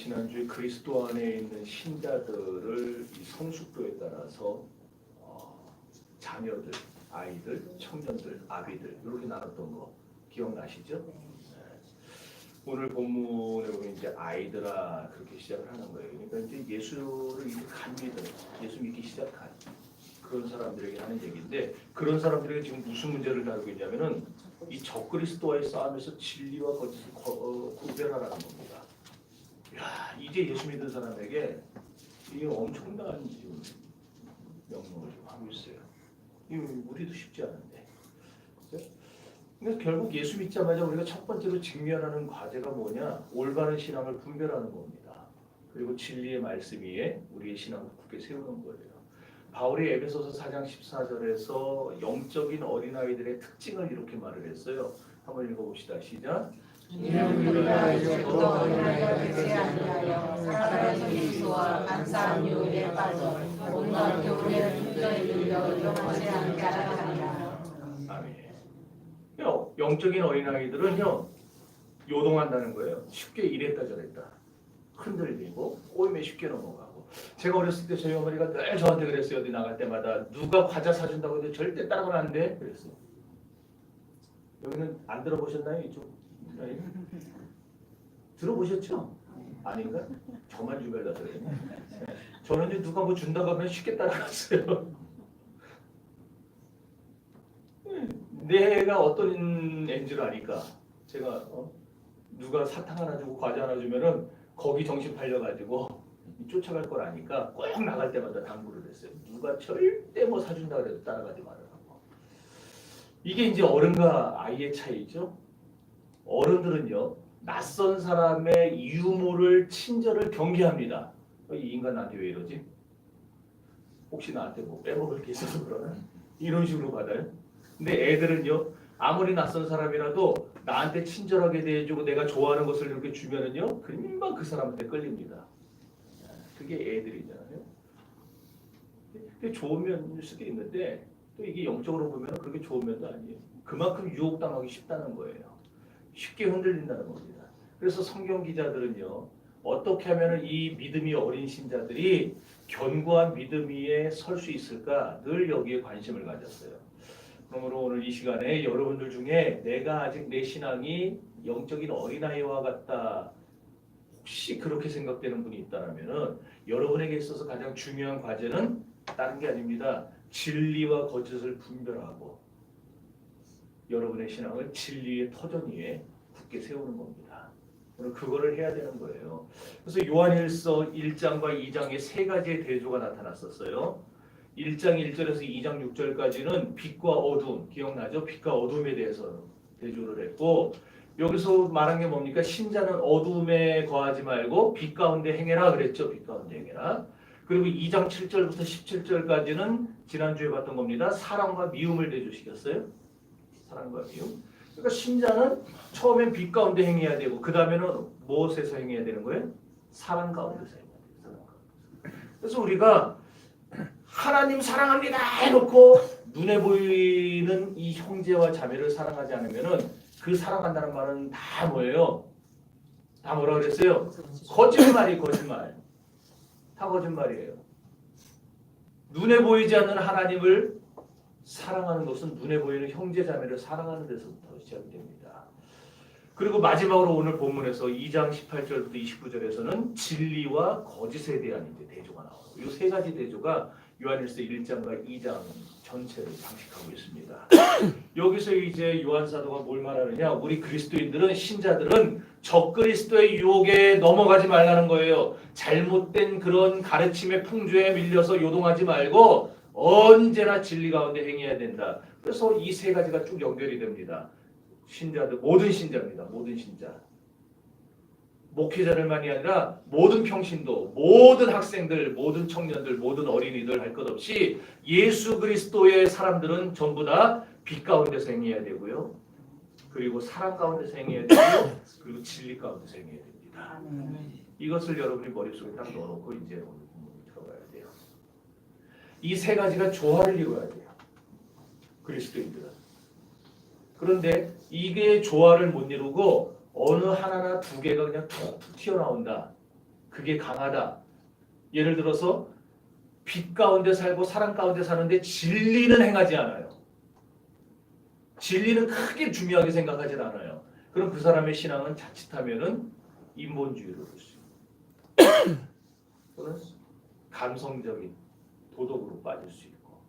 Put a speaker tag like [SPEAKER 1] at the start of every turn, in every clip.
[SPEAKER 1] 지난주에 그리스도 안에 있는 신자들을 이 성숙도에 따라서 자녀들, 아이들, 청년들, 아비들 이렇게 나눴던 거 기억나시죠? 네. 오늘 본문에 보면 이제 아이들아 그렇게 시작을 하는 거예요. 그러니까 이제 예수를 이제 믿는, 예수 믿기 시작한 그런 사람들에게 하는 얘기인데, 그런 사람들에게 지금 무슨 문제를 다루고 있냐면은 이 적그리스도와의 싸움에서 진리와 거짓을 구별하라는 겁니다. 야, 이제 예수 믿는 사람에게 이게 엄청난 지금 명령을 좀 하고 있어요. 이거 우리도 쉽지 않은데. 그러니까 결국 예수 믿자마자 우리가 첫 번째로 직면하는 과제가 뭐냐? 올바른 신앙을 분별하는 겁니다. 그리고 진리의 말씀 위에 우리의 신앙을 굳게 세우는 거예요. 바울이 에베소서 4장 14절에서 영적인 어린아이들의 특징을 이렇게 말을 했어요. 한번 읽어봅시다. 시작.
[SPEAKER 2] 이는 우리가 이제부터 어린아이가 되지 아니하여 살아있는 예수와 안사한 유혹에 빠져 온갖 교훈의 풍조에 들려 이용하지 않게 하라.
[SPEAKER 1] 아멘. 영적인 어린아이들은요, 요동한다는 거예요. 쉽게 이랬다 저랬다 흔들리고 꼬임에 쉽게 넘어가고. 제가 어렸을 때 저희 어머니가 늘 저한테 그랬어요. 어디 나갈 때마다 누가 과자 사준다고 해도 절대 따라가면 안 돼 그랬어요. 여기는 안 들어보셨나요? 이쪽 들어보셨죠? 아닌가? 저만 주변에서 그랬네. 저는 이제 누가 뭐 준다고 하면 쉽게 따라갔어요. 내가 어떤 애인지를 아니까. 제가 누가 사탕 하나 주고 과자 하나 주면은 거기 정신 팔려가지고 쫓아갈 걸 아니까 꼭 나갈 때마다 당부를 했어요. 누가 절대 뭐 사준다 그래도 따라가지 말라고. 이게 이제 어른과 아이의 차이죠. 어른들은요, 낯선 사람의 유모를 친절을 경계합니다. 이 인간 나한테 왜 이러지? 혹시 나한테 뭐 빼먹을 게 있어서 그러나? 이런 식으로 받아요. 근데 애들은요, 아무리 낯선 사람이라도 나한테 친절하게 대해주고 내가 좋아하는 것을 이렇게 주면은요, 금방 그 사람한테 끌립니다. 그게 애들이잖아요. 그게 좋은 면일 수도 있는데 또 이게 영적으로 보면 그렇게 좋은 면도 아니에요. 그만큼 유혹당하기 쉽다는 거예요. 쉽게 흔들린다는 겁니다. 그래서 성경 기자들은요, 어떻게 하면 이 믿음이 어린 신자들이 견고한 믿음 위에 설 수 있을까 늘 여기에 관심을 가졌어요. 그러므로 오늘 이 시간에 여러분들 중에 내가 아직 내 신앙이 영적인 어린아이와 같다, 혹시 그렇게 생각되는 분이 있다면 여러분에게 있어서 가장 중요한 과제는 다른 게 아닙니다. 진리와 거짓을 분별하고 여러분의 신앙을 진리의 터전 위에 굳게 세우는 겁니다. 오늘 그거를 해야 되는 거예요. 그래서 요한일서 1장과 2장에 세 가지의 대조가 나타났었어요. 1장 1절에서 2장 6절까지는 빛과 어둠, 기억나죠? 빛과 어둠에 대해서 대조를 했고, 여기서 말한 게 뭡니까? 신자는 어둠에 거하지 말고 빛 가운데 행해라 그랬죠. 빛 가운데 행해라. 그리고 2장 7절부터 17절까지는 지난주에 봤던 겁니다. 사랑과 미움을 대조시켰어요. 사랑과 미움. 그러니까 신자는 처음엔 빛 가운데 행해야 되고 그 다음에는 무엇에서 행해야 되는 거예요? 사랑 가운데서 행해야 돼요. 사랑 가운데서. 그래서 우리가 하나님 사랑합니다 해놓고 눈에 보이는 이 형제와 자매를 사랑하지 않으면은 그 사랑한다는 말은 다 뭐예요? 다 뭐라 그랬어요? 거짓말이에요. 거짓말. 다 거짓말이에요. 눈에 보이지 않는 하나님을 사랑하는 것은 눈에 보이는 형제 자매를 사랑하는 데서부터 시작이 됩니다. 그리고 마지막으로 오늘 본문에서 2장 18절부터 29절에서는 진리와 거짓에 대한 이제 대조가 나와요. 이 세 가지 대조가 요한일서 1장과 2장 전체를 장식하고 있습니다. 여기서 이제 요한 사도가 뭘 말하느냐? 우리 그리스도인들은, 신자들은 적그리스도의 유혹에 넘어가지 말라는 거예요. 잘못된 그런 가르침의 풍조에 밀려서 요동하지 말고 언제나 진리 가운데 행해야 된다. 그래서 이 세 가지가 쭉 연결이 됩니다. 신자들, 모든 신자입니다. 모든 신자. 목회자들만이 아니라 모든 평신도, 모든 학생들, 모든 청년들, 모든 어린이들 할 것 없이 예수 그리스도의 사람들은 전부 다 빛 가운데서 행해야 되고요. 그리고 사랑 가운데서 행해야 되고, 그리고 진리 가운데서 행해야 됩니다. 이것을 여러분이 머릿속에 딱 넣어놓고 이제 오늘 본문에 들어가야 돼요. 이 세 가지가 조화를 이루어야 돼요. 그리스도인들은. 그런데 이게 조화를 못 이루고 어느 하나나 두 개가 그냥 툭툭 튀어나온다. 그게 강하다. 예를 들어서 빛 가운데 살고 사랑 가운데 사는데 진리는 행하지 않아요. 진리는 크게 중요하게 생각하지 않아요. 그럼 그 사람의 신앙은 자칫하면은 인본주의로 볼 수 있고 또는 감성적인 도덕으로 빠질 수 있고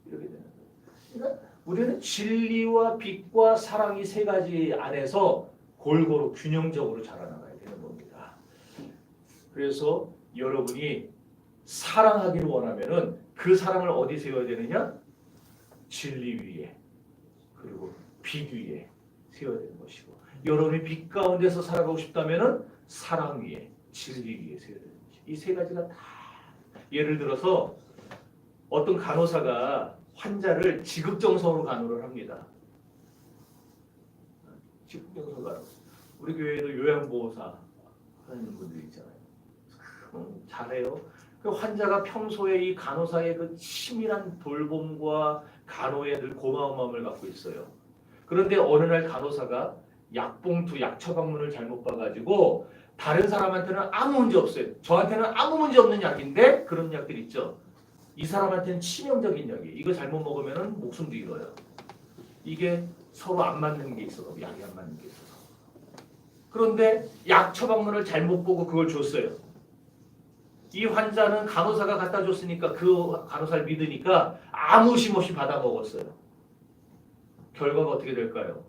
[SPEAKER 1] 이렇게 되는 거예요. 그러니까 우리는 진리와 빛과 사랑 이 세 가지 안에서 골고루 균형적으로 자라나가야 되는 겁니다. 그래서 여러분이 사랑하기를 원하면은 그 사랑을 어디 세워야 되느냐? 진리 위에 그리고 빛 위에 세워야 되는 것이고 여러분이 빛 가운데서 살아가고 싶다면은 사랑 위에 진리 위에 세워야 되는 것이고 이 세 가지가 다 예를 들어서 어떤 간호사가 환자를 지극정성으로 간호를 합니다. 지극정성 간호. 우리 교회에도 요양보호사 하는 분들이 있잖아요. 잘해요. 그 환자가 평소에 이 간호사의 그 치밀한 돌봄과 간호에 늘 고마운 마음을 갖고 있어요. 그런데 어느 날 간호사가 약봉투, 약 처방문을 잘못 봐가지고 다른 사람한테는 아무 문제 없어요. 저한테는 아무 문제 없는 약인데 그런 약들 있죠. 이 사람한테는 치명적인 약이 이거 잘못 먹으면 목숨도 잃어요. 이게 서로 안 맞는 게 있어서 약이 안 맞는 게 있어서. 그런데 약 처방문을 잘못 보고 그걸 줬어요. 이 환자는 간호사가 갖다 줬으니까 그 간호사를 믿으니까 아무 의심 없이 받아 먹었어요. 결과가 어떻게 될까요?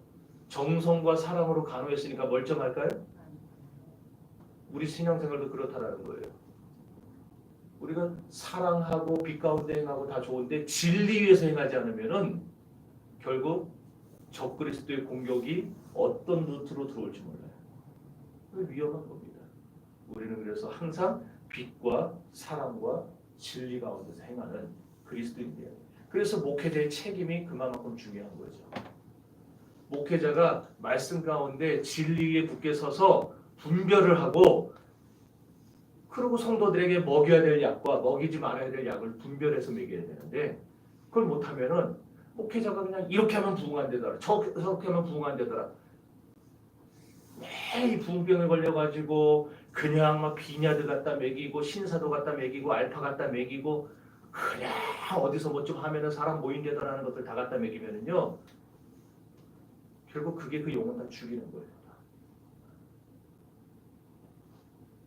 [SPEAKER 1] 정성과 사랑으로 간호했으니까 멀쩡할까요? 우리 신앙생활도 그렇다라는 거예요. 우리가 사랑하고 빛 가운데 행하고 다 좋은데 진리 위에서 행하지 않으면은 결국 적그리스도의 공격이 어떤 루트로 들어올지 몰라요. 위험한 겁니다. 우리는 그래서 항상 빛과 사랑과 진리 가운데서 행하는 그리스도인이에요. 그래서 목회자의 책임이 그만큼 중요한 거죠. 목회자가 말씀 가운데 진리에 굳게 서서 분별을 하고 그리고 성도들에게 먹여야 될 약과 먹이지 말아야 될 약을 분별해서 먹여야 되는데 그걸 못하면은 목회자가 그냥 이렇게 하면 부흥한다더라 저렇게 하면 부흥한다더라 매일 부흥병에 걸려가지고 그냥 막 비냐드 갖다 먹이고 신사도 갖다 먹이고 알파 갖다 먹이고 그냥 어디서 뭐 좀 하면은 사람 모인다더라는 것들 다 갖다 먹이면은요 결국 그게 그 영혼 다 죽이는 거예요.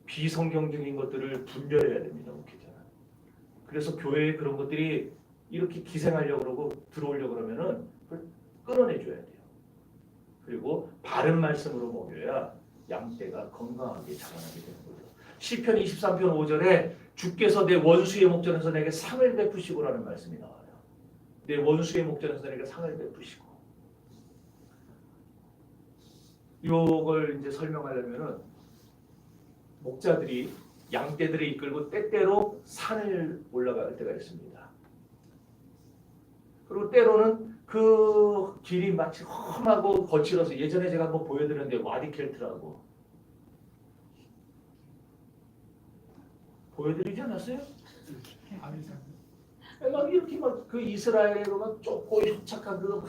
[SPEAKER 1] 비성경적인 것들을 분별해야 됩니다. 목회자는. 그래서 교회에 그런 것들이 이렇게 기생하려고 그러고 들어오려고 그러면은 그걸 끌어내줘야 돼요. 그리고 바른 말씀으로 먹여야 양떼가 건강하게 자라나게 되는 거죠. 시편 23편 5절에 주께서 내 원수의 목전에서 내게 상을 베푸시고라는 말씀이 나와요. 내 원수의 목전에서 내게 상을 베푸시고 이걸 이제 설명하려면은 목자들이 양떼들을 이끌고 때때로 산을 올라갈 때가 있습니다. 그리고 때로는 그 길이 마치 험하고 거칠어서 예전에 제가 한번 보여드렸는데 와디켈트라고 보여드리지 않았어요? 막 이렇게 막 그 이스라엘로 막 좁고 협착한 그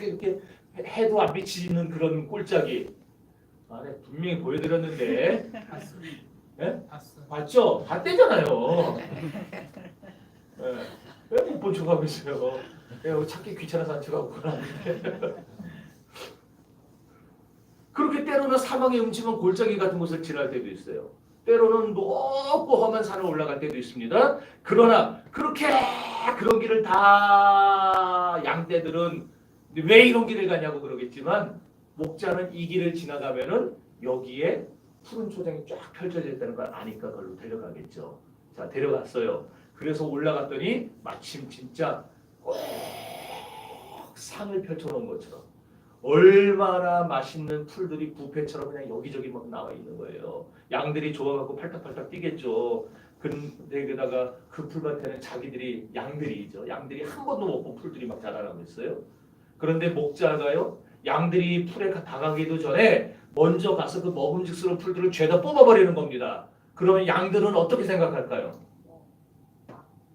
[SPEAKER 1] 이렇게 해도 안 비치는 그런 꼴짝이 안에 분명히 보여드렸는데 예? 봤죠? 봤대잖아요. 왜 못 본 척하고 있어요? 찾기 귀찮아서 안 척하고 그러는데 그렇게 때로는 사막의 음침한 골짜기 같은 곳을 지날 때도 있어요. 때로는 높고 험한 산을 올라갈 때도 있습니다. 그러나 그렇게 그런 길을 다 양떼들은 왜 이런 길을 가냐고 그러겠지만 목자는 이 길을 지나가면은 여기에 푸른 초장이 쫙 펼쳐져 있다는 걸 아니까 그걸로 데려가겠죠. 자, 데려갔어요. 그래서 올라갔더니 마침 진짜 꼭 상을 펼쳐놓은 것처럼 얼마나 맛있는 풀들이 부페처럼 그냥 여기저기 막 나와 있는 거예요. 양들이 좋아갖고 팔딱팔딱 뛰겠죠. 근데 게다가 그 풀밭에는 자기들이 양들이죠. 양들이 한 번도 못 본 풀들이 막 자라나고 있어요. 그런데 목자가요. 양들이 풀에 다가기도 전에 먼저 가서 그 먹음직스러운 풀들을 죄다 뽑아버리는 겁니다. 그러면 양들은 어떻게 생각할까요?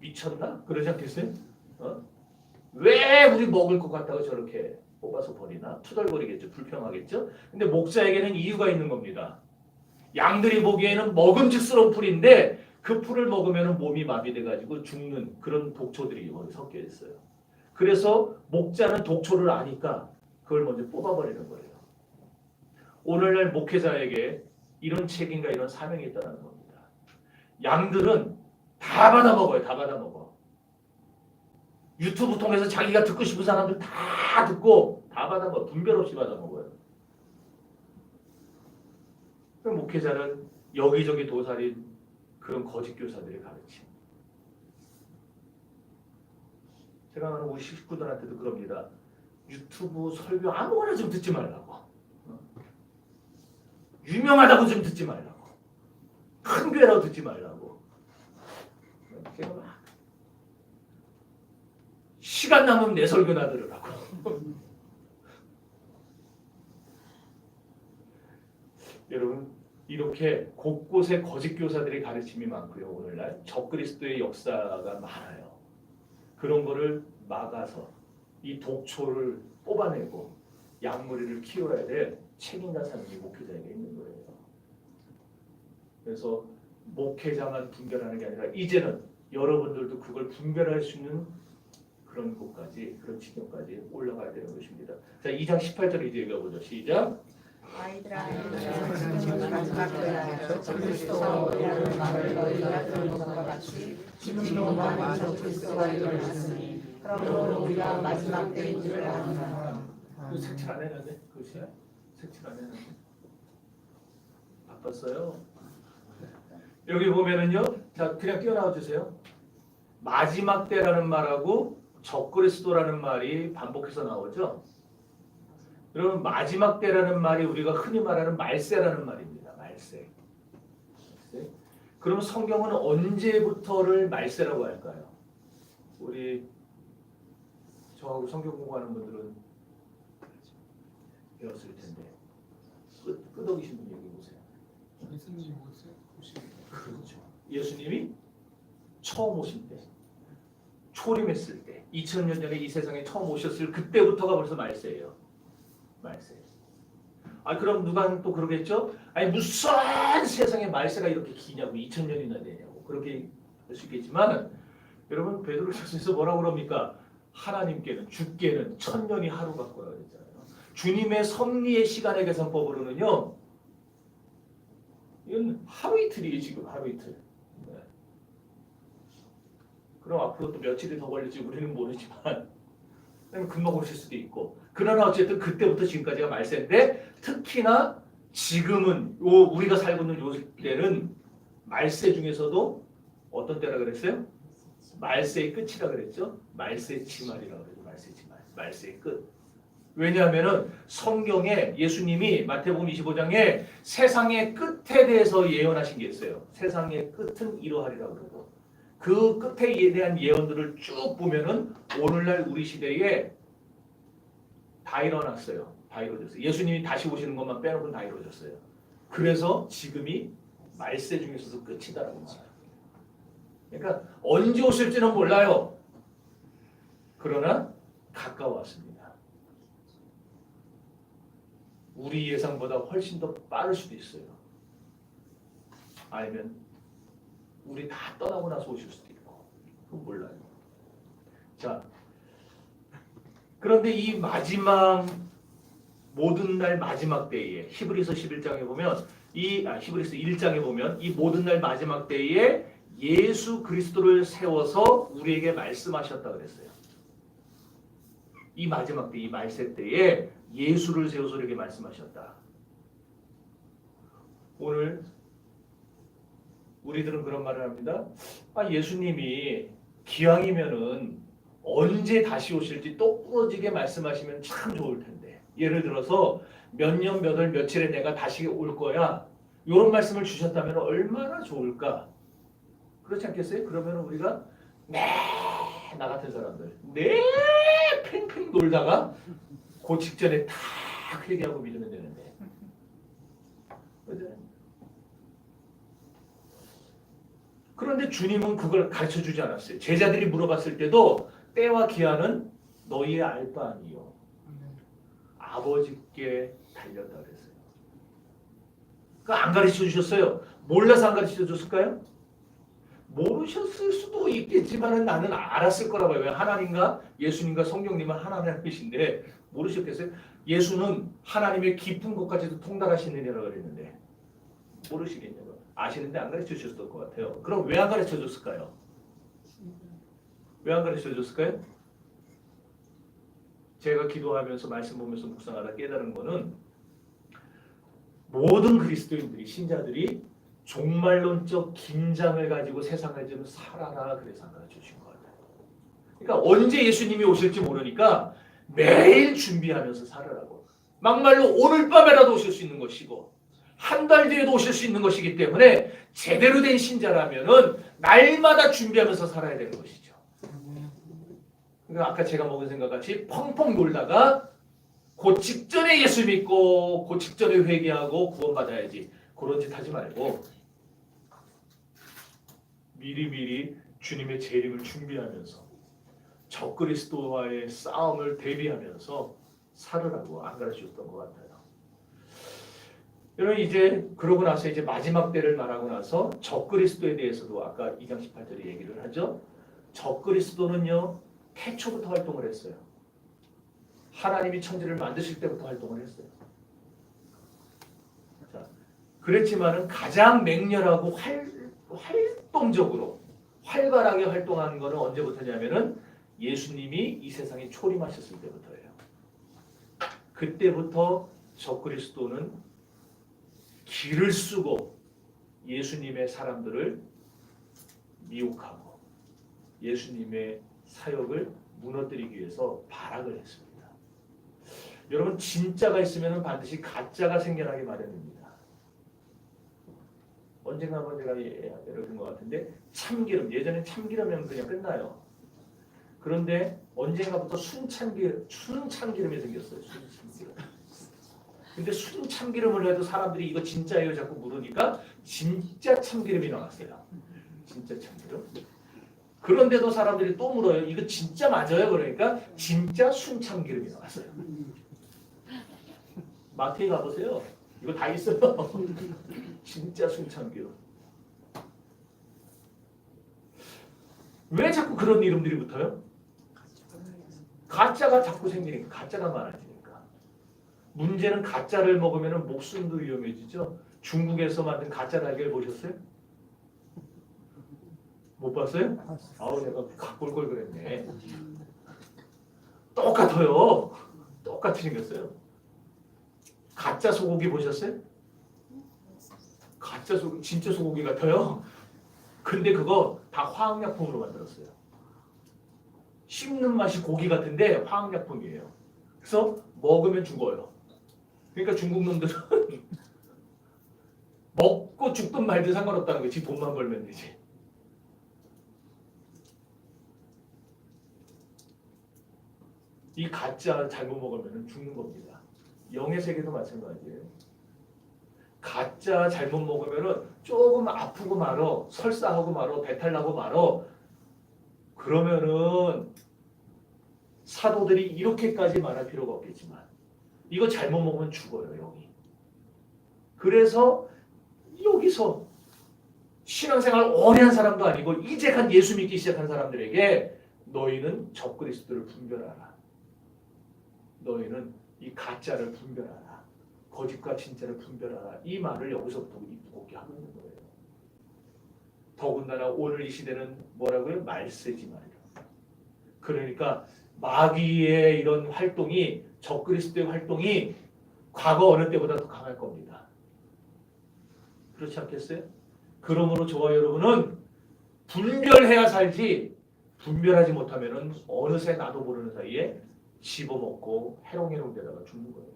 [SPEAKER 1] 미쳤나? 그러지 않겠어요? 왜 우리 먹을 것 같다고 저렇게 뽑아서 버리나? 투덜거리겠죠. 불평하겠죠. 근데 목자에게는 이유가 있는 겁니다. 양들이 보기에는 먹음직스러운 풀인데 그 풀을 먹으면 몸이 마비돼가지고 죽는 그런 독초들이 거기 섞여 있어요. 그래서 목자는 독초를 아니까 그걸 먼저 뽑아버리는 거예요. 오늘날 목회자에게 이런 책임과 이런 사명이 있다는 겁니다. 양들은 다 받아먹어요. 다 받아먹어. 유튜브 통해서 자기가 듣고 싶은 사람들 다 듣고 다 받아먹어. 분별 없이 받아먹어요. 목회자는 여기저기 도사린 그런 거짓 교사들의 가르침. 제가 하는 우리 식구들한테도 그럽니다. 유튜브 설교 아무거나 좀 듣지 말라고. 유명하다고 좀 듣지 말라고. 큰 교회라고 듣지 말라고. 제가 막 시간 남으면 내 설교나 들으라고. 여러분 이렇게 곳곳에 거짓 교사들의 가르침이 많고요. 오늘날 적그리스도의 역사가 많아요. 그런 거를 막아서 이 독초를 뽑아내고 양머리를 키워야 될 책임과 사명이 목회자에게 있는 거예요. 그래서 목회자만 분별하는 게 아니라 이제는 여러분들도 그걸 분별할 수 있는 그런 곳까지, 그런 지경까지 올라가야 되는 것입니다. 자, 2장 18절 이제 읽어보죠. 시작.
[SPEAKER 2] 아이들아, 그리스도라는 말을 너희가 들은 것과 같이 지금도 많은 적그리스도가 일어났으니 그러므로 우리가 마지막 때인 줄 아노라.
[SPEAKER 1] 그 색칠 안 해놨네? 글씨? 색칠 안 해놨네? 바빴어요? 여기 보면은요, 자 그냥 뛰어나와 주세요. 마지막 때라는 말하고 적그리스도라는 말이 반복해서 나오죠. 여러분 마지막 때라는 말이 우리가 흔히 말하는 말세라는 말입니다. 말세. 그럼 성경은 언제부터를 말세라고 할까요? 우리 저하고 성경 공부하는 분들은 배웠을 텐데 끄덕이신 분 얘기해 보세요.
[SPEAKER 3] 예수님이 오실
[SPEAKER 1] 그렇죠. 예수님이 처음 오실 때, 초림했을 때, 2000년 전에 이 세상에 처음 오셨을 그때부터가 벌써 말세예요. 말세. 아 그럼 누가 또 그러겠죠? 아니 무슨 세상에 말세가 이렇게 기냐고 2000년이나 되냐고 그렇게 할 수 있겠지만 여러분 베드로전서에서 뭐라고 그럽니까? 하나님께는 주께는 1000년이 하루 같고라 그랬잖아요. 주님의 섭리의 시간의 계산법으로는요. 이건 하루 이틀이에요. 지금 하루 이틀. 네. 그럼 앞으로 또 며칠이 더 걸릴지 우리는 모르지만 금방 오실 수도 있고 그러나 어쨌든 그때부터 지금까지가 말세인데 특히나 지금은 우리가 살고 있는 요 때는 말세 중에서도 어떤 때라 그랬어요? 말세의 끝이라 그랬죠? 말세 치말이라고 그랬죠. 말세 치말. 말세의 끝. 왜냐하면은 성경에 예수님이 마태복음 25장에 세상의 끝에 대해서 예언하신 게 있어요. 세상의 끝은 이러하리라고 그러고 그 끝에 대한 예언들을 쭉 보면은 오늘날 우리 시대에 다 일어났어요. 다 이루어졌어요. 예수님이 다시 오시는 것만 빼놓고는 다 이루어졌어요. 그래서 지금이 말세 중에서도 끝이다라고 말해요. 그러니까 언제 오실지는 몰라요. 그러나 가까워왔습니다. 우리 예상보다 훨씬 더 빠를 수도 있어요. 아니면 우리 다 떠나고 나서 오실 수도 있고 그건 몰라요. 자, 그런데 이 마지막 모든 날 마지막 때에 히브리서 11장에 보면 히브리서 1장에 보면 이 모든 날 마지막 때에 예수 그리스도를 세워서 우리에게 말씀하셨다 그랬어요. 이 마지막 때, 이 말세 때에 예수를 세워서 우리에게 말씀하셨다. 오늘 우리들은 그런 말을 합니다. 예수님이 기왕이면은 언제 다시 오실지 똑부러지게 말씀하시면 참 좋을 텐데. 예를 들어서 몇 년 몇 월 며칠에 내가 다시 올 거야. 이런 말씀을 주셨다면 얼마나 좋을까? 그렇지 않겠어요? 그러면 우리가 나 같은 사람들 팽팽 놀다가 그 직전에 다 회개하고 믿으면 되는데. 그런데 주님은 그걸 가르쳐주지 않았어요. 제자들이 물어봤을 때도 때와 기한은 너희의 알 바 아니요 아버지께 달렸다 그랬어요. 그러니까 안 가르쳐 주셨어요. 몰라서 안 가르쳐 줬을까요? 모르셨을 수도 있겠지만 나는 알았을 거라고 해요. 왜? 하나님과 예수님과 성령님은 하나님이신데 모르셨겠어요? 예수는 하나님의 깊은 곳까지도 통달하시는 이라고 그랬는데 모르시겠냐고요. 아시는데 안 가르쳐 주셨을 것 같아요. 그럼 왜 안 가르쳐 줬을까요? 왜 안 가르쳐 줬을까요? 제가 기도하면서 말씀 보면서 묵상하다 깨달은 거는 모든 그리스도인들이 신자들이 종말론적 긴장을 가지고 세상을 좀 살아라 그래서 안 가르쳐 주신 것 같아요. 그러니까 언제 예수님이 오실지 모르니까 매일 준비하면서 살아라고. 막말로 오늘 밤에라도 오실 수 있는 것이고 한 달 뒤에도 오실 수 있는 것이기 때문에 제대로 된 신자라면은 날마다 준비하면서 살아야 되는 것이죠. 그러니까 아까 제가 먹은 생각같이 펑펑 놀다가 그 직전에 예수 믿고 그 직전에 회개하고 구원받아야지 그런 짓 하지 말고 미리미리 주님의 재림을 준비하면서 적그리스도와의 싸움을 대비하면서 살으라고 안 가르쳐줬던 것 같아요. 여러분 이제 그러고 나서 이제 마지막 때를 말하고 나서 적그리스도에 대해서도 아까 2장 18절에 얘기를 하죠. 적그리스도는요 태초부터 활동을 했어요. 하나님이 천지를 만드실 때부터 활동을 했어요. 자, 그랬지만은 가장 맹렬하고 활동적으로 활발하게 활동하는 것은 언제부터냐면은 예수님이 이 세상에 초림하셨을 때부터예요. 그때부터 적그리스도는 길을 쓰고 예수님의 사람들을 미혹하고 예수님의 사역을 무너뜨리기 위해서 발악을 했습니다. 여러분 진짜가 있으면 반드시 가짜가 생겨나기 마련입니다. 언젠가 한번 제가 여러분 것 같은데 참기름 예전에 참기름이면 그냥 끝나요. 그런데 언젠가부터 순참기름이 생겼어요. 순참기름. 근데 순참기름을 해도 사람들이 이거 진짜예요 자꾸 물으니까 진짜 참기름이 나왔어요. 진짜 참기름. 그런데도 사람들이 또 물어요. 이거 진짜 맞아요? 그러니까 진짜 순참기름이 나왔어요. 마트에 가보세요. 이거 다 있어요. 진짜 순참기름. 왜 자꾸 그런 이름들이 붙어요? 가짜가 자꾸 생기니까 가짜가 많아지니까. 문제는 가짜를 먹으면 목숨도 위험해지죠. 중국에서 만든 가짜 달걀 보셨어요? 못 봤어요? 아우 내가 갖고 올 걸 그랬네. 똑같아요. 똑같이 생겼어요. 가짜 소고기 보셨어요? 가짜 소고기 진짜 소고기 같아요. 근데 그거 다 화학약품으로 만들었어요. 씹는 맛이 고기 같은데 화학약품이에요. 그래서 먹으면 죽어요. 그러니까 중국 놈들은 먹고 죽든 말든 상관없다는 거지. 돈만 벌면 되지. 이 가짜 잘못 먹으면 죽는 겁니다. 영의 세계도 마찬가지예요. 가짜 잘못 먹으면 조금 아프고 말어, 설사하고 말어, 배탈 나고 말어. 그러면은 사도들이 이렇게까지 말할 필요가 없겠지만 이거 잘못 먹으면 죽어요, 영이. 그래서 여기서 신앙생활 오래 한 사람도 아니고 이제 간 예수 믿기 시작한 사람들에게 너희는 적그리스도를 분별하라. 너희는 이 가짜를 분별하라. 거짓과 진짜를 분별하라. 이 말을 여기서부터 입고 하고 있는 거예요. 더군다나 오늘 이 시대는 뭐라고요? 말세지 말이에요. 그러니까 마귀의 이런 활동이 적그리스도의 활동이 과거 어느 때보다 더 강할 겁니다. 그렇지 않겠어요? 그러므로 저와 여러분은 분별해야 살지 분별하지 못하면 어느새 나도 모르는 사이에 씹어먹고 해롱해롱 되다가 죽는 거예요.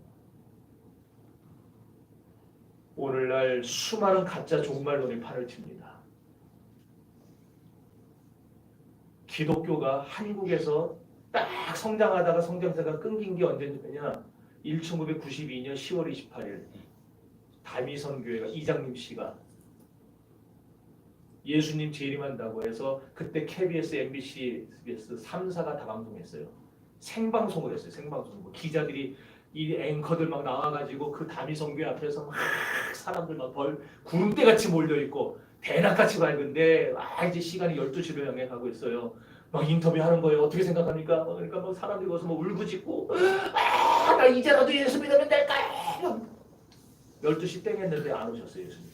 [SPEAKER 1] 오늘날 수많은 가짜 종말론이 판을 칩니다. 기독교가 한국에서 딱 성장하다가 성장세가 끊긴 게 언제냐? 1992년 10월 28일 다미선교회가 이장님 씨가 예수님 재림한다고 해서 그때 KBS, MBC, SBS 3사가 다 방송했어요. 생방송을 했어요. 생방송. 기자들이 이 앵커들 막 나와가지고 그 다미선교회 앞에서 막 사람들 막 구름대같이 몰려있고 대낮같이 밝은데 이제 시간이 12시로 향해 가고 있어요. 막 인터뷰하는 거예요. 어떻게 생각합니까? 그러니까 막 사람들이 와서 막 울부짖고 나 이제라도 예수 믿으면 될까요? 12시 땡 했는데 안 오셨어요. 예수님.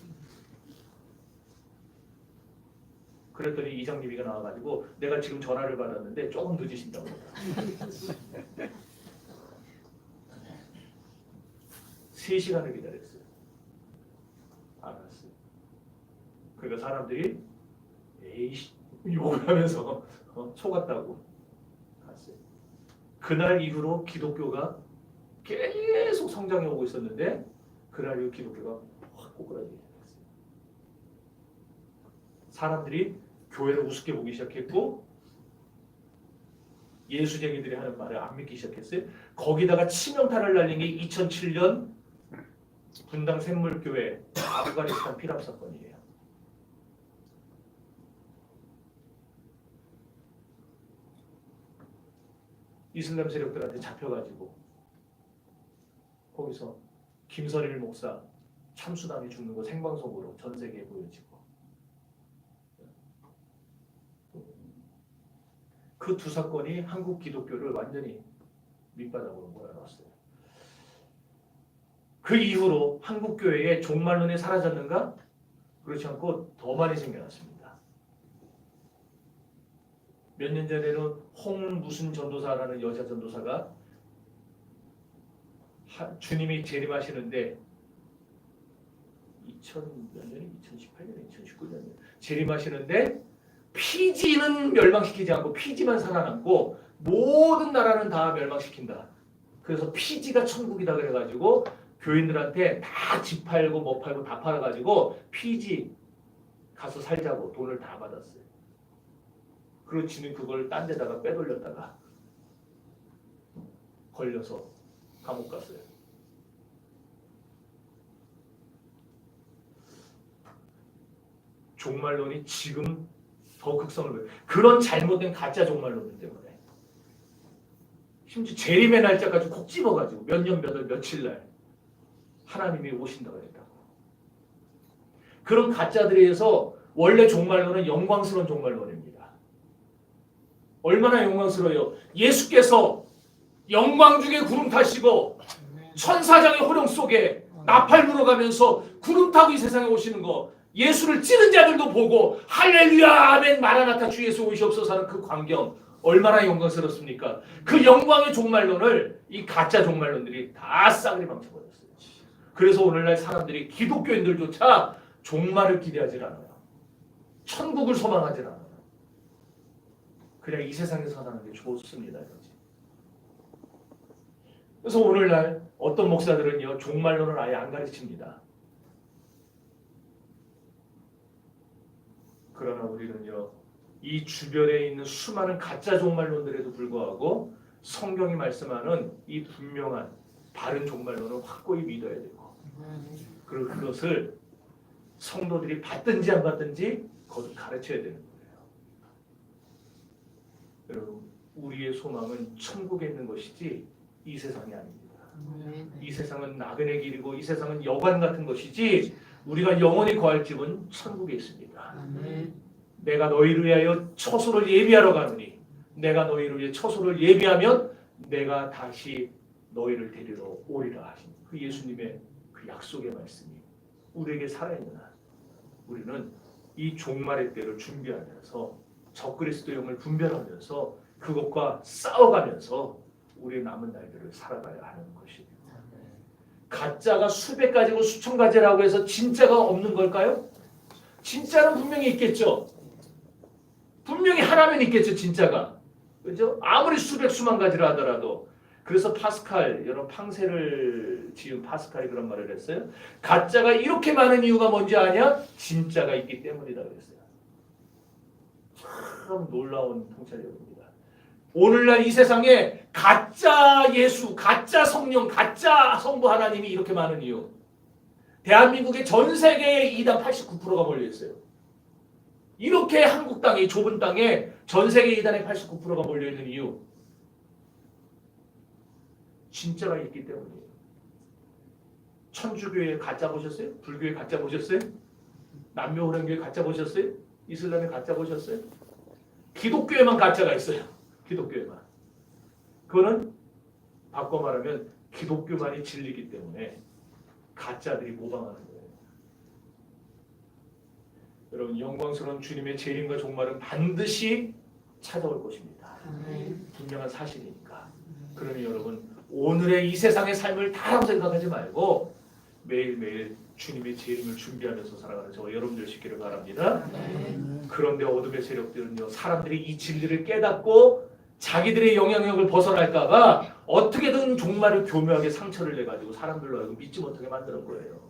[SPEAKER 1] 그랬더니 이장님이가 나와가지고 내가 지금 전화를 받았는데 조금 늦으신다고 합니다. 3시간을 기다렸어요. 안 왔어요. 그러니까 사람들이 에이씨 욕을 하면서 속았다고 갔어요. 그날 이후로 기독교가 계속 성장해 오고 있었는데 그날 이후 기독교가 확 꼬꾸라지게 됐어요. 사람들이 교회를 우습게 보기 시작했고 예수쟁이들이 하는 말을 안 믿기 시작했어요. 거기다가 치명타를 날린 게 2007년 분당 샘물교회 아프가니스탄 피랍 사건이에요. 이슬람 세력들한테 잡혀가지고 거기서 김선일 목사 참수당해 죽는 거 생방송으로 전 세계에 보여지고 그 두 사건이 한국 기독교를 완전히 밑바닥으로 몰아넣었어요. 그 이후로 한국 교회의 종말론이 사라졌는가? 그렇지 않고 더 많이 생겨났습니다. 몇 년 전에는 홍 무슨 전도사라는 여자 전도사가 주님이 재림하시는데 2018년에 2019년에 재림하시는데 피지는 멸망시키지 않고 피지만 살아남고 모든 나라는 다 멸망시킨다. 그래서 피지가 천국이다 그래가지고 교인들한테 다 집 팔고 뭐 팔고 다 팔아가지고 피지 가서 살자고 돈을 다 받았어요. 그리고 지는 그걸 딴 데다가 빼돌렸다가 걸려서 감옥 갔어요. 종말론이 지금 더 극성을 보여요. 그런 잘못된 가짜 종말론들 때문에 심지어 재림의 날짜까지 콕 집어가지고 몇 년 몇 월 며칠 날 하나님이 오신다고 했다고. 그런 가짜들에 의해서 원래 종말론은 영광스러운 종말론입니다. 얼마나 영광스러워요. 예수께서 영광 중에 구름 타시고 천사장의 호령 속에 나팔 불어가면서 구름 타고 이 세상에 오시는 거 예수를 찌른 자들도 보고 할렐루야 아멘 마라나타 주 예수 오시옵소서 하는 그 광경 얼마나 영광스럽습니까? 그 영광의 종말론을 이 가짜 종말론들이 다 싸그리 망쳐버렸어요. 그래서 오늘날 사람들이 기독교인들조차 종말을 기대하지 않아요. 천국을 소망하지 않아요. 그냥 이 세상에서 사는 게 좋습니다. 그래서 오늘날 어떤 목사들은요 종말론을 아예 안 가르칩니다. 그러나 우리는요 이 주변에 있는 수많은 가짜 종말론들에도 불구하고 성경이 말씀하는 이 분명한 바른 종말론을 확고히 믿어야 되고 그리고 그것을 성도들이 받든지 안 받든지 거듭 가르쳐야 되는 거예요. 여러분 우리의 소망은 천국에 있는 것이지 이 세상이 아닙니다. 이 세상은 나그네 길이고 이 세상은 여관 같은 것이지 우리가 영원히 거할 집은 천국에 있습니다. 내가 너희를 위하여 처소를 예비하러 가노니 내가 너희를 위해 처소를 예비하면 내가 다시 너희를 데리러 오리라 하신 그 예수님의 그 약속의 말씀이 우리에게 살아있는 한 우리는 이 종말의 때를 준비하면서 적그리스도형을 분별하면서 그것과 싸워가면서 우리의 남은 날들을 살아가야 하는 것입니다. 가짜가 수백 가지고 수천 가지라고 해서 진짜가 없는 걸까요? 진짜는 분명히 있겠죠. 분명히 하나면 있겠죠. 진짜가. 그죠? 아무리 수백 수만 가지라 하더라도. 그래서 파스칼, 여러분 팡세를 지은 파스칼이 그런 말을 했어요. 가짜가 이렇게 많은 이유가 뭔지 아냐? 진짜가 있기 때문이다 그랬어요. 참 놀라운 통찰력입니다. 오늘날 이 세상에 가짜 예수, 가짜 성령, 가짜 성부 하나님이 이렇게 많은 이유. 대한민국의 전 세계의 이단 89%가 몰려 있어요. 이렇게 한국 땅에 좁은 땅에 전 세계 이단의 89%가 몰려 있는 이유. 진짜가 있기 때문이에요. 천주교회 가짜 보셨어요? 불교회 가짜 보셨어요? 남묘호랑교회 가짜 보셨어요? 이슬람의 가짜 보셨어요? 기독교에만 가짜가 있어요. 기독교에만. 그거는 바꿔 말하면 기독교만이 진리기 때문에 가짜들이 모방하는 거예요. 여러분 영광스러운 주님의 재림과 종말은 반드시 찾아올 것입니다. 분명한 사실이니까. 그러니 여러분 오늘의 이 세상의 삶을 다라고 생각하지 말고 매일매일 주님의 재림을 준비하면서 살아가는 저와 여러분들 되시기를 바랍니다. 그런데 어둠의 세력들은요, 사람들이 이 진리를 깨닫고 자기들의 영향력을 벗어날까봐 어떻게든 종말을 교묘하게 상처를 내가지고 사람들로 하여금 믿지 못하게 만드는 거예요.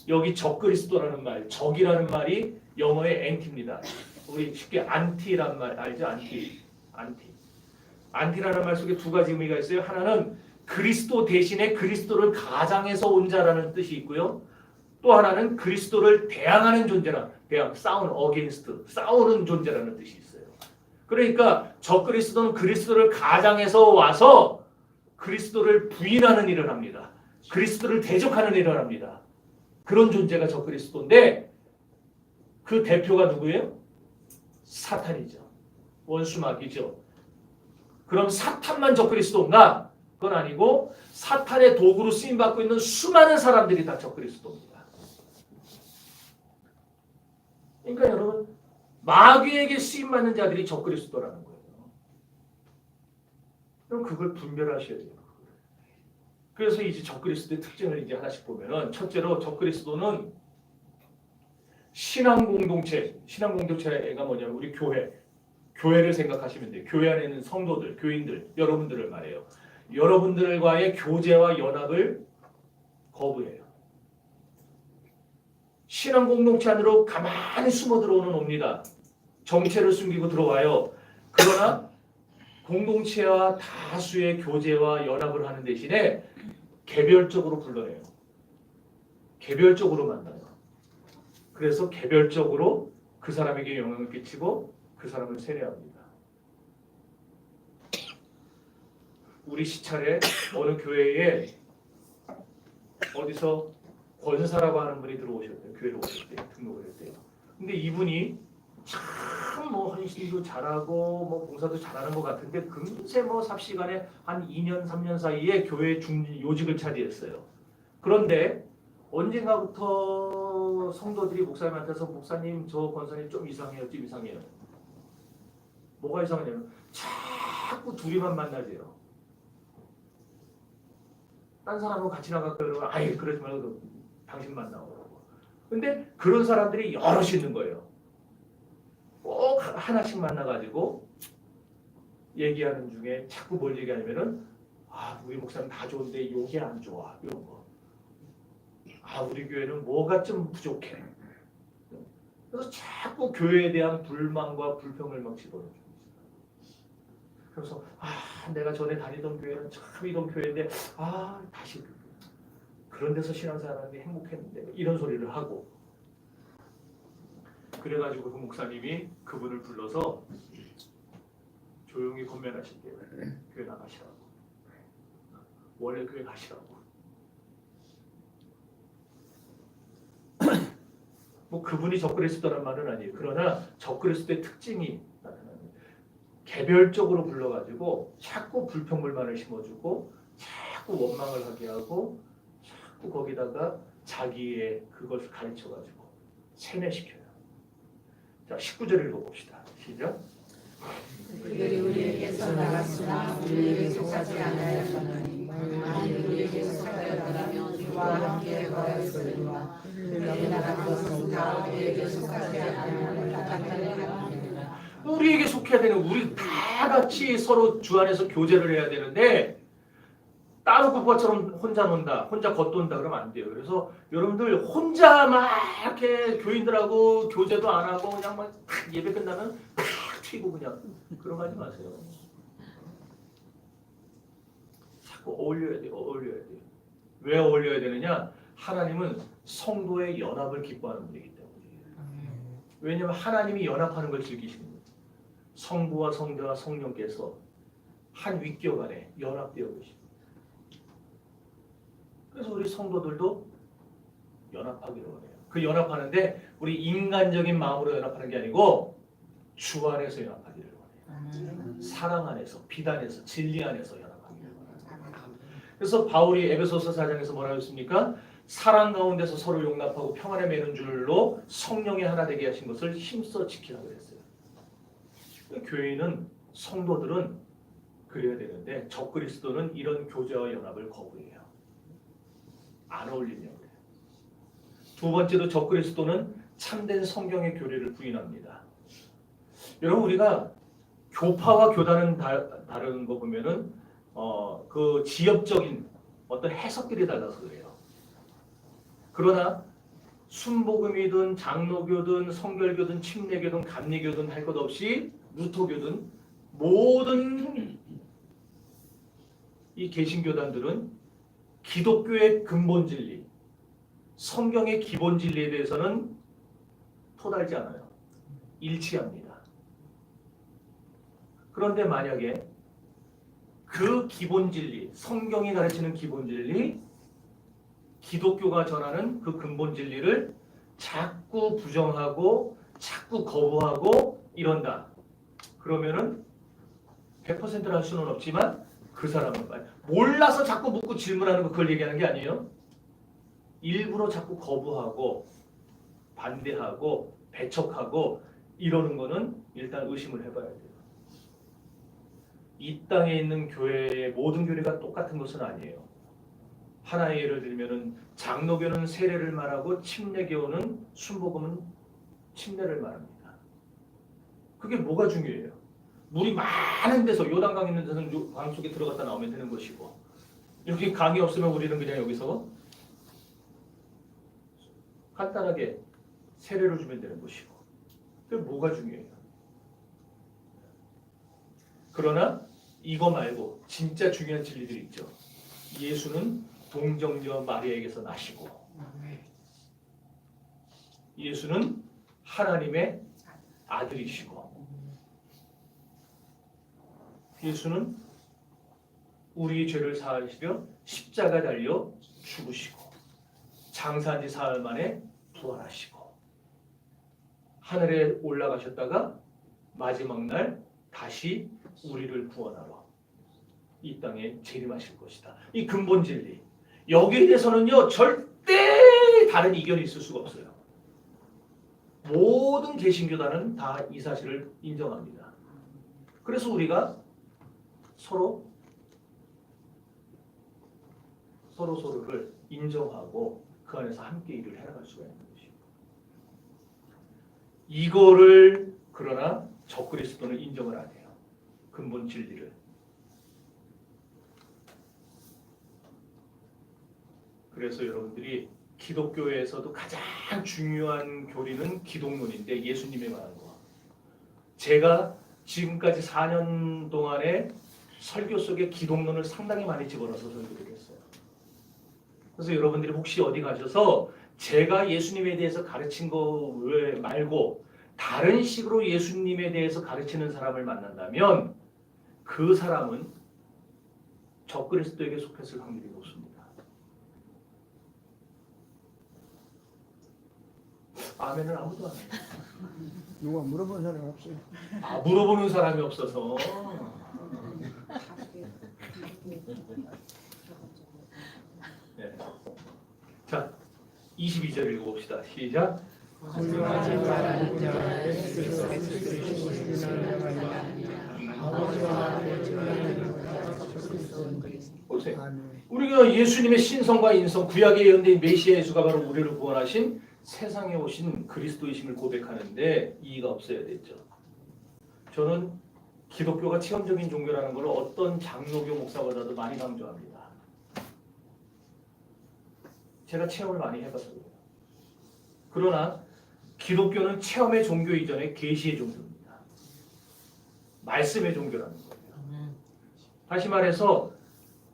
[SPEAKER 1] 여기 적그리스도라는 말, 적이라는 말이 영어의 엔티입니다. 우리 쉽게 안티란 말 알죠? 안티. 안티라는 말 속에 두 가지 의미가 있어요. 하나는 그리스도 대신에 그리스도를 가장해서 온 자라는 뜻이 있고요. 또 하나는 그리스도를 대항하는 존재라, 싸우는 어게인스트, 싸우는 존재라는 뜻이 있어요. 그러니까 적그리스도는 그리스도를 가장해서 와서 그리스도를 부인하는 일을 합니다. 그리스도를 대적하는 일을 합니다. 그런 존재가 적그리스도인데 그 대표가 누구예요? 사탄이죠. 원수마귀죠. 그럼 사탄만 적그리스도인가? 그건 아니고 사탄의 도구로 쓰임받고 있는 수많은 사람들이 다 적그리스도입니다. 그러니까 여러분 마귀에게 쓰임받는 자들이 적그리스도라는 거예요. 그럼 그걸 분별하셔야 돼요. 그래서 이제 적그리스도의 특징을 이제 하나씩 보면은 첫째로 적그리스도는 신앙 공동체가 뭐냐면 우리 교회를 생각하시면 돼요. 교회 안에 있는 성도들, 교인들, 여러분들을 말해요. 여러분들과의 교제와 연합을 거부해요. 신앙 공동체 안으로 가만히 숨어 들어오는 옵니다. 정체를 숨기고 들어와요. 그러나 공동체와 다수의 교제와 연합을 하는 대신에 개별적으로 불러내요. 개별적으로 만나요. 그래서 개별적으로 그 사람에게 영향을 끼치고 그 사람을 세뇌합니다. 우리 시찰에 어느 교회에 어디서 권사라고 하는 분이 들어오셨대요. 교회로 오셨대요. 등록을 했대요. 근데 이분이 참 뭐 헌신도 잘하고 뭐 봉사도 잘하는 것 같은데 금세 뭐 삽시간에 한 2년 3년 사이에 교회 요직을 차지했어요. 그런데 언젠가부터 성도들이 목사님한테서 목사님 저 권사님 좀 이상해요. 좀 이상해요. 뭐가 이상하냐면 자꾸 둘이만 만나세요. 딴 사람하고 같이 나갈까 그러면 아예 그러지 말고 당신 만나고. 근데 그런 사람들이 여럿이 있는 거예요. 꼭 하나씩 만나가지고 얘기하는 중에 자꾸 뭘 얘기하냐면은 우리 목사님 다 좋은데 요게 안 좋아 이런 거. 우리 교회는 뭐가 좀 부족해. 그래서 자꾸 교회에 대한 불만과 불평을 막 집어넣어요. 그래서 내가 전에 다니던 교회는 참 이런 교회인데 다시 그런 데서 신앙생활하는데 행복했는데 이런 소리를 하고 그래가지고 그 목사님이 그분을 불러서 조용히 건면하실게요. 교회 나가시라고. 원래 교회 가시라고. 뭐 그분이 적그리스도란 말은 아니에요. 그러나 적그리스도의 특징이 나타납니다. 개별적으로 불러가지고 자꾸 불평불만을 심어주고 자꾸 원망을 하게 하고 자꾸 거기다가 자기의 그것을 가르쳐가지고 세뇌시켜요. 자, 19절 읽어봅시다. 시작.
[SPEAKER 2] 그들이 우리에게서 나갔으나 우리에게 속하지 아니하였느니 만일 우리에게 속하였더라면 우리와 함께 거하였으리라. 그들이 나간 것은 다 우리에게 속하지 아니하는 같으니라.
[SPEAKER 1] 우리에게 속해야 되는 우리 다 같이 서로 주 안에서 교제를 해야 되는데 따로 국가처럼 혼자 논다, 혼자 겉돈다 그러면 안 돼요. 그래서 여러분들 혼자 막 이렇게 교인들하고 교제도 안 하고 그냥 막 예배 끝나면 팍 튀고 그냥 그런 거 하지 마세요. 자꾸 어울려야 돼요. 왜 어울려야 되느냐? 하나님은 성도의 연합을 기뻐하는 분이기 때문이에요. 왜냐하면 하나님이 연합하는 걸 즐기시는 거예요. 성부와 성자와 성령께서 한 윗격 안에 연합되어 계십니다. 그래서 우리 성도들도 연합하기로 해요. 그 연합하는데 우리 인간적인 마음으로 연합하는 게 아니고 주 안에서 연합하기를 원해요. 사랑 안에서, 빛 안에서, 진리 안에서 연합하기를 원해요. 그래서 바울이 에베소서 4장에서 뭐라고 했습니까? 사랑 가운데서 서로 용납하고 평안에 매는 줄로 성령의 하나 되게 하신 것을 힘써 지키라고 그랬어요. 교회는 성도들은 그래야 되는데 적그리스도는 이런 교제와 연합을 거부해요. 안 어울리려고 해요. 두 번째로 적그리스도는 참된 성경의 교리를 부인합니다. 여러분 우리가 교파와 교단은 다른 거 보면은 그 지역적인 어떤 해석들이 달라서 그래요. 그러나 순복음이든 장로교든 성결교든 침례교든 감리교든 할 것 없이 루터교든 모든 이 개신교단들은 기독교의 근본 진리, 성경의 기본 진리에 대해서는 토달지 않아요. 일치합니다. 그런데 만약에 그 기본 진리, 성경이 가르치는 기본 진리, 기독교가 전하는 그 근본 진리를 자꾸 부정하고 자꾸 거부하고 이런다. 그러면은 100%를 할 수는 없지만 그 사람은 몰라서 자꾸 묻고 질문하는 거 그걸 얘기하는 게 아니에요. 일부러 자꾸 거부하고 반대하고 배척하고 이러는 거는 일단 의심을 해봐야 돼요. 이 땅에 있는 교회의 모든 교리가 똑같은 것은 아니에요. 하나의 예를 들면은 장로교는 세례를 말하고 침례교는 순복음은 침례를 말합니다. 그게 뭐가 중요해요? 물이 많은 데서 요단강 있는 데서는 강 속에 들어갔다 나오면 되는 것이고 여기 강이 없으면 우리는 그냥 여기서 간단하게 세례를 주면 되는 것이고 그게 뭐가 중요해요? 그러나 이거 말고 진짜 중요한 진리들이 있죠. 예수는 동정녀 마리아에게서 나시고 예수는 하나님의 아들이시고 예수는 우리의 죄를 사하시려 십자가 달려 죽으시고 장사한 지 사흘 만에 부활하시고 하늘에 올라가셨다가 마지막 날 다시 우리를 구원하러 이 땅에 재림하실 것이다. 이 근본 진리. 여기에 대해서는요 절대 다른 이견이 있을 수가 없어요. 모든 개신교단은 다 이 사실을 인정합니다. 그래서 우리가 서로를 인정하고 그 안에서 함께 일을 해나갈 수가 있는 것이고 이거를 그러나 적그리스도는 인정을 안 해요. 근본 진리를. 그래서 여러분들이 기독교에서도 가장 중요한 교리는 기독론인데 예수님이 말한 거. 제가 지금까지 4년 동안에 설교 속에 기독론을 상당히 많이 집어넣어서 설교를 했어요. 그래서 여러분들이 혹시 어디 가셔서 제가 예수님에 대해서 가르친 거 말고 다른 식으로 예수님에 대해서 가르치는 사람을 만난다면 그 사람은 적그리스도에게 속했을 확률이 높습니다. 아멘은 아무도 안 해요.
[SPEAKER 4] 누가 물어본 사람이 없어요.
[SPEAKER 1] 아, 물어보는 사람이 없어서. 네. 자, 22절 읽어봅시다. 시작.
[SPEAKER 4] 훌륭하지 말하는 자 예수 그리스도를 아버지와
[SPEAKER 1] 보세요.
[SPEAKER 4] 아멘.
[SPEAKER 1] 우리가 예수님의 신성과 인성, 구약의 예언된 메시아 예수가 바로 우리를 구원하신 세상에 오신 그리스도이심을 고백하는데 이의가 없어야 됐죠. 저는 기독교가 체험적인 종교라는 걸 어떤 장로교 목사보다도 많이 강조합니다. 제가 체험을 많이 해봐서 그래요. 그러나 기독교는 체험의 종교 이전에 계시의 종교입니다. 말씀의 종교라는 거예요. 다시 말해서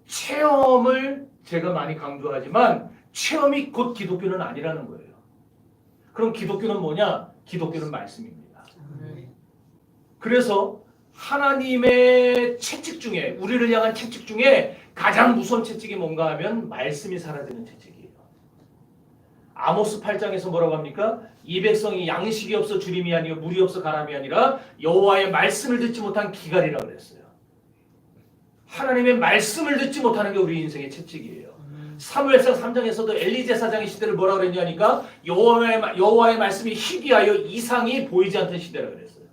[SPEAKER 1] 체험을 제가 많이 강조하지만 체험이 곧 기독교는 아니라는 거예요. 그럼 기독교는 뭐냐? 기독교는 말씀입니다. 그래서 하나님의 채찍 중에 우리를 향한 채찍 중에 가장 무서운 채찍이 뭔가 하면 말씀이 사라지는 채찍이에요. 아모스 8장에서 뭐라고 합니까? 이 백성이 양식이 없어 주림이 아니요 물이 없어 가람이 아니라 여호와의 말씀을 듣지 못한 기갈이라고 그랬어요. 하나님의 말씀을 듣지 못하는 게 우리 인생의 채찍이에요. 사무엘상 3장에서도 엘리 제사장의 시대를 뭐라고 그랬냐니까 여호와의 말씀이 희귀하여 이상이 보이지 않던 시대라고 그랬어요.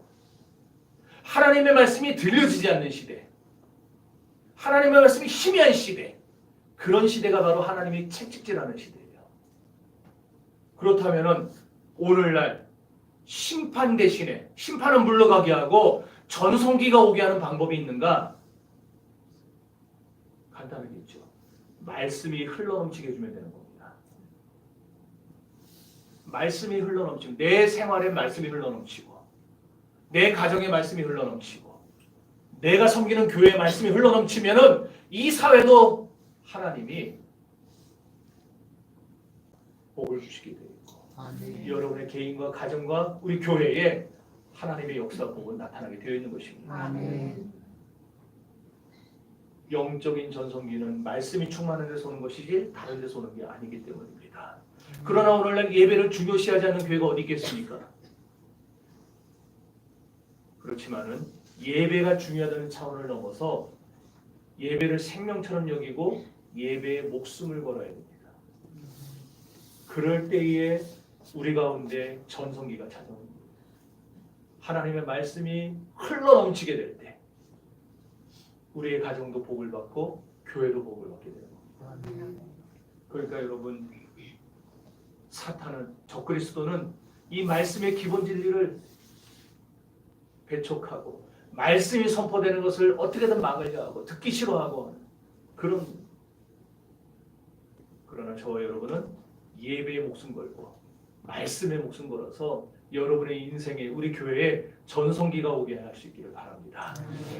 [SPEAKER 1] 하나님의 말씀이 들려지지 않는 시대, 하나님의 말씀이 희미한 시대, 그런 시대가 바로 하나님이 채찍질하는 시대예요. 그렇다면은 오늘날 심판 대신에 심판은 물러가게 하고 전성기가 오게 하는 방법이 있는가? 간단하겠죠. 말씀이 흘러넘치게 해주면 되는 겁니다. 말씀이 흘러넘치고 내 생활에 말씀이 흘러넘치고 내 가정에 말씀이 흘러넘치고 내가 섬기는 교회에 말씀이 흘러넘치면은 이 사회도 하나님이 복을 주시게 되고 여러분의 개인과 가정과 우리 교회에 하나님의 역사 복은 나타나게 되어 있는 것입니다.
[SPEAKER 2] 아멘.
[SPEAKER 1] 영적인 전성기는 말씀이 충만한 데서 오는 것이지 다른 데서 오는 게 아니기 때문입니다. 그러나 오늘날 예배를 중요시하지 않는 교회가 어디 있겠습니까? 그렇지만은 예배가 중요하다는 차원을 넘어서 예배를 생명처럼 여기고 예배에 목숨을 걸어야 됩니다. 그럴 때에 우리 가운데 전성기가 찾아옵니다. 하나님의 말씀이 흘러넘치게 될 때 우리의 가정도 복을 받고 교회도 복을 받게 되는 겁니다. 그러니까 여러분, 사탄은, 적그리스도는 이 말씀의 기본 진리를 배척하고 말씀이 선포되는 것을 어떻게든 막으려 하고 듣기 싫어하고 그런, 그러나 저와 여러분은 예배에 목숨 걸고 말씀에 목숨 걸어서 여러분의 인생에 우리 교회에 전성기가 오게 할 수 있기를 바랍니다.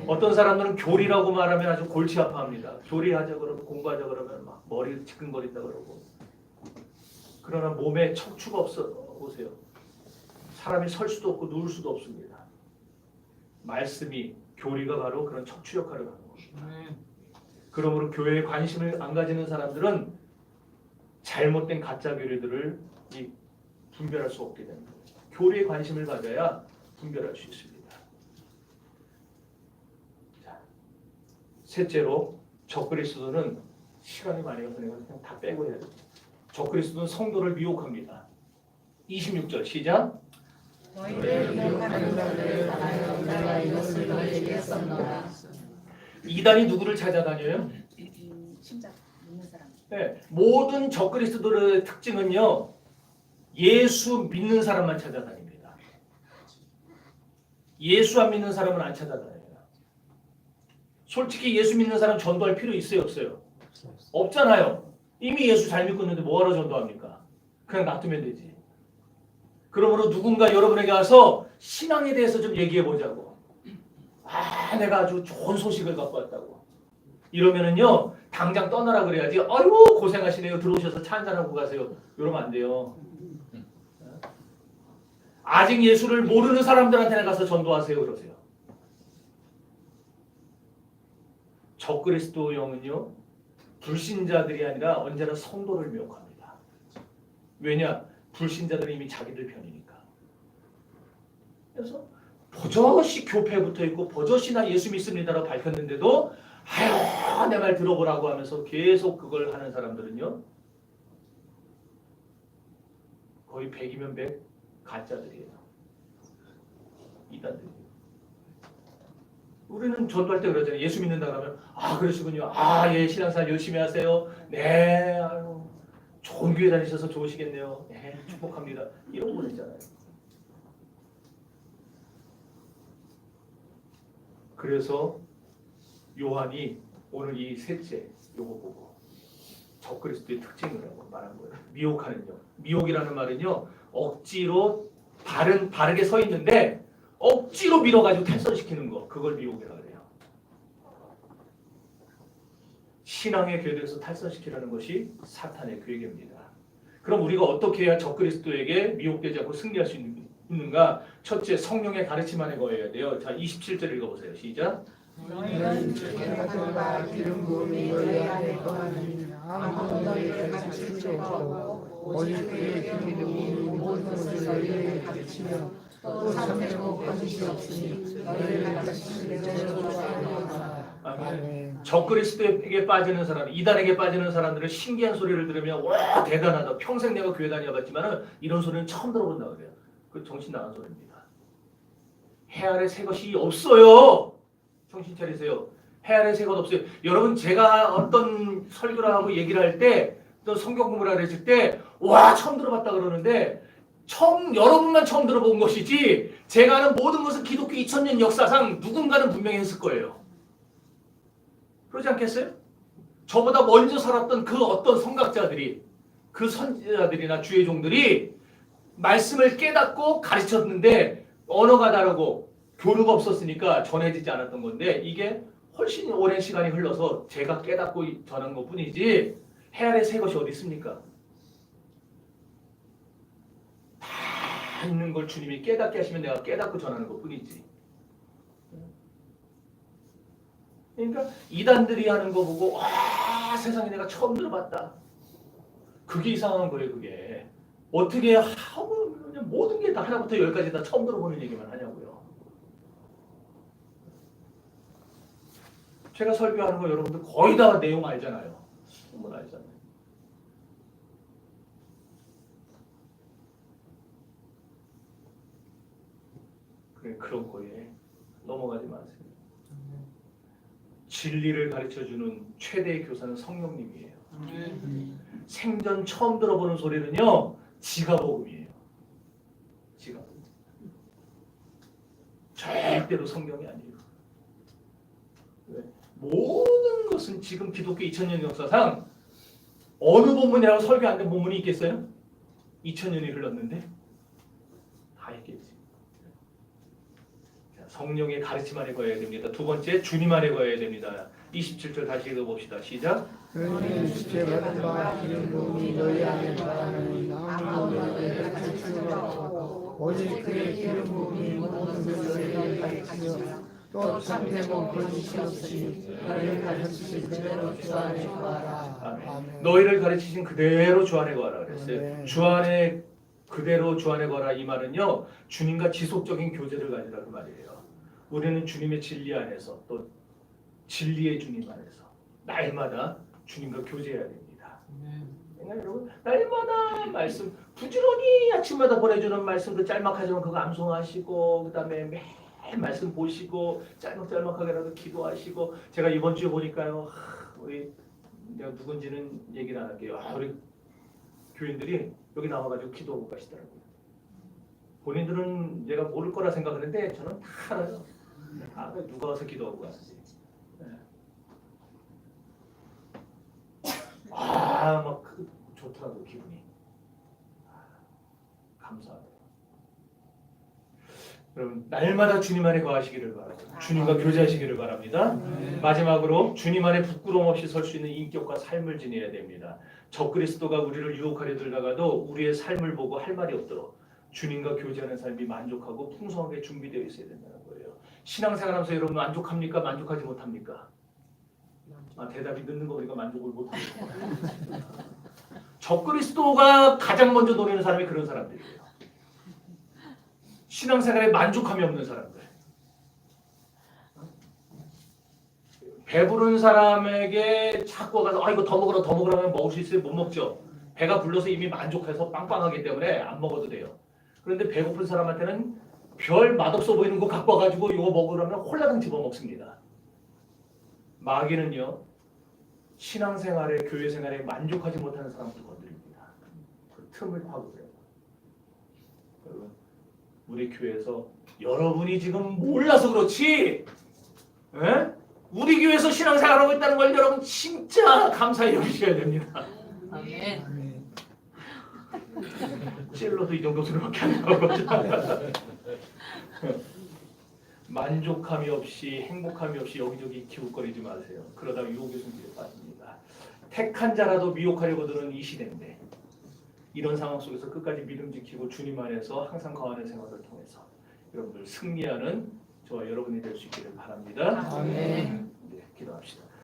[SPEAKER 1] 어떤 사람들은 교리라고 말하면 아주 골치 아파합니다. 교리하자 그러면 공부하자 그러면 막 머리를 지끈거린다 그러고. 그러나 몸에 척추가 없어 보세요. 사람이 설 수도 없고 누울 수도 없습니다. 말씀이 교리가 바로 그런 척추 역할을 하는 겁니다. 그러므로 교회에 관심을 안 가지는 사람들은 잘못된 가짜 교리들을 분별할 수 없게 됩니다. 교리에 관심을 가져야 분별할 수 있습니다. 자, 셋째로 적그리스도는 시간이 많이 가서 내가 그냥 다 빼고 해야 됩니다. 적그리스도는 성도를 미혹합니다. 26절 시작.
[SPEAKER 2] 너희를 미혹하는 자들을 당하여 내가 이것을 너희에게 썼노라.
[SPEAKER 1] 이단이 누구를 찾아다녀요?
[SPEAKER 2] 심장 믿는 사람.
[SPEAKER 1] 네, 모든 적그리스도의 특징은요, 예수 믿는 사람만 찾아다닙니다. 예수 안 믿는 사람은 안 찾아다녀요. 솔직히 예수 믿는 사람 전도할 필요 있어요, 없어요? 없잖아요. 이미 예수 잘 믿고 있는데 뭐하러 전도합니까? 그냥 놔두면 되지. 그러므로 누군가 여러분에게 와서 신앙에 대해서 좀 얘기해 보자고. 아, 내가 아주 좋은 소식을 갖고 왔다고. 이러면은요, 당장 떠나라 그래야지. 아유, 고생하시네요. 들어오셔서 차 한잔하고 가세요. 이러면 안 돼요. 아직 예수를 모르는 사람들한테 가서 전도하세요. 그러세요. 적그리스도 영은요, 불신자들이 아니라 언제나 성도를 미혹합니다. 왜냐? 불신자들은 이미 자기들 편이니까. 그래서 버젓이 교회에 붙어 있고 버젓이 나 예수 믿습니다라고 밝혔는데도 아유, 내 말 들어보라고 하면서 계속 그걸 하는 사람들은요, 거의 100이면 100 가짜들이에요. 이단들이에요. 우리는 전도할 때 그러잖아요. 예수 믿는다 그러면 아, 그러시군요. 아, 예, 신앙생활 열심히 하세요. 네, 아유, 좋은 교회 다니셔서 좋으시겠네요. 네, 축복합니다. 이런 거 있잖아요. 그래서 요한이 오늘 이 셋째 요거 보고 적그리스도의 특징이라고 말한 거예요. 미혹하는요. 미혹이라는 말은요, 억지로 바르게 서 있는데 억지로 밀어가지고 탈선시키는 거, 그걸 미혹이라고 해요. 신앙의 궤도에서 탈선시키라는 것이 사탄의 계획입니다. 그럼 우리가 어떻게 해야 적그리스도에게 미혹되지 않고 승리할 수 있는가? 첫째, 성령의 가르침 안에 거해야 돼요. 자, 27절 읽어보세요. 시작.
[SPEAKER 4] 너희는 책임과 기름 부음이 너희 안에 거하느니 아무도 너희를 가르칠 수 없고 오직 그의 기름 부음이 모든 것을 너희에게 가르치며 또 삼매고 거짓이 없으니 너희를 가르치신 대로 좋아하노라. 아멘.
[SPEAKER 1] 적그리스도에게 빠지는 사람, 이단에게 빠지는 사람들은 신기한 소리를 들으면 와 대단하다. 평생 내가 교회 다녀봤지만은 이런 소리는 처음 들어본다 그래요. 그 정신 나간 소리입니다. 해 아래 새 것이 없어요. 정신 차리세요. 해 아래 새 것 없어요. 여러분 제가 어떤 설교를 하고 얘기를 할 때 또 성경 공부를 했을 때 와 처음 들어봤다 그러는데 여러분만 처음 들어본 것이지 제가 아는 모든 것은 기독교 2000년 역사상 누군가는 분명히 했을 거예요. 그러지 않겠어요? 저보다 먼저 살았던 그 어떤 성각자들이 그 선지자들이나 주의 종들이 말씀을 깨닫고 가르쳤는데 언어가 다르고 교류가 없었으니까 전해지지 않았던 건데 이게 훨씬 오랜 시간이 흘러서 제가 깨닫고 전한 것뿐이지 해 아래 새 것이 어디 있습니까? 다 있는 걸 주님이 깨닫게 하시면 내가 깨닫고 전하는 것뿐이지. 그러니까 이단들이 하는 거 보고 와 세상에 내가 처음 들어봤다. 그게 이상한 거예요. 그게 어떻게 하고 모든 게 다 하나부터 열까지 다 처음 들어보는 얘기만 하냐고요. 제가 설교하는 거 여러분들 거의 다 내용 알잖아요. 충분히 알잖아요. 그래 그런 거에 넘어가지 마세요. 진리를 가르쳐주는 최대의 교사는 성령님이에요. 생전 처음 들어보는 소리는요 지가복음이에요. 지가복음. 절대로 성경이 아니에요. 왜? 모든 것은 지금 기독교 2000년 역사상 어느 본문이라고 설교 안 된 본문이 있겠어요? 2000년이 흘렀는데 다 있겠지. 성령의 가르침 안에 거해야 됩니다. 두 번째 주님 안에 거해야 됩니다. 27절 다시 읽어봅시다. 시작.
[SPEAKER 4] 너희는 주체받은 바 기름 부음이 너희 안에 거하느니 아무도 너희를 가르칠 수 없고 오직 그의 기름 부음이 모든 것을 너희에게 가르치며 또 참되고 거짓이 없으니 너희를 가르치신 그대로 주 안에 거하라. 아멘.
[SPEAKER 1] 너희를 가르치신 그대로 주 안에 거하라 그랬어요.
[SPEAKER 4] 아멘.
[SPEAKER 1] 주 안에 그대로 주 안에 거하라 이 말은요. 주님과 지속적인 교제를 가지라 그 말이에요. 우리는 주님의 진리 안에서 또 진리의 주님 안에서 날마다 주님과 교제해야 됩니다. 그러니까 여러분 날마다 말씀 부지런히 아침마다 보내주는 말씀 그 짤막하지만 그거 암송하시고 그 다음에 매일 말씀 보시고 짤막짤막하게라도 기도하시고 제가 이번 주에 보니까요 우리 내가 누군지는 얘기를 안 할게요. 우리 교인들이 여기 나와가지고 기도하고 가시더라고요. 본인들은 내가 모를 거라 생각하는데 저는 다 알아요. 누가 와서 기도하고 갔지. 막 좋더라고 기분이. 감사하다. 여러분 날마다 주님 안에 거하시기를 바랍니다. 주님과 교제하시기를 바랍니다. 마지막으로 주님 안에 부끄러움 없이 설 수 있는 인격과 삶을 지내야 됩니다. 적그리스도가 우리를 유혹하려 들다가도 우리의 삶을 보고 할 말이 없도록 주님과 교제하는 삶이 만족하고 풍성하게 준비되어 있어야 된다는 거예요. 신앙생활하면서 여러분 만족합니까? 만족하지 못합니까? 대답이 늦는 거 보니까 만족을 못합니다. 적그리스도가 가장 먼저 노리는 사람이 그런 사람들이에요. 신앙생활에 만족함이 없는 사람들. 배부른 사람에게 자꾸 가서 이거 더 먹으라 더 먹으라 하면 먹을 수 있어요? 못 먹죠. 배가 불러서 이미 만족해서 빵빵하기 때문에 안 먹어도 돼요. 그런데 배고픈 사람한테는 별 맛없어 보이는 거 갖고 와가지고 이거 먹으라면 홀라당 집어먹습니다. 마귀는요. 신앙생활에 교회생활에 만족하지 못하는 사람들 건드립니다. 그 틈을 파고들어요. 여러분 우리 교회에서 여러분이 지금 몰라서 그렇지 에? 우리 교회에서 신앙생활하고 있다는 걸 여러분 진짜 감사히 여기셔야 됩니다.
[SPEAKER 2] 아멘.
[SPEAKER 4] 아멘.
[SPEAKER 1] 찔러도 이 정도 소리밖에 안 나오거든요. 만족함이 없이 행복함이 없이 여기저기 기웃거리지 마세요. 그러다 유혹의 손길에 빠집니다. 택한 자라도 미혹하려고 드는 이 시대인데 이런 상황 속에서 끝까지 믿음 지키고 주님 안에서 항상 거하는 생활을 통해서 여러분들 승리하는 저와 여러분이 될 수 있기를 바랍니다.
[SPEAKER 4] 아멘.
[SPEAKER 1] 네, 기도합시다.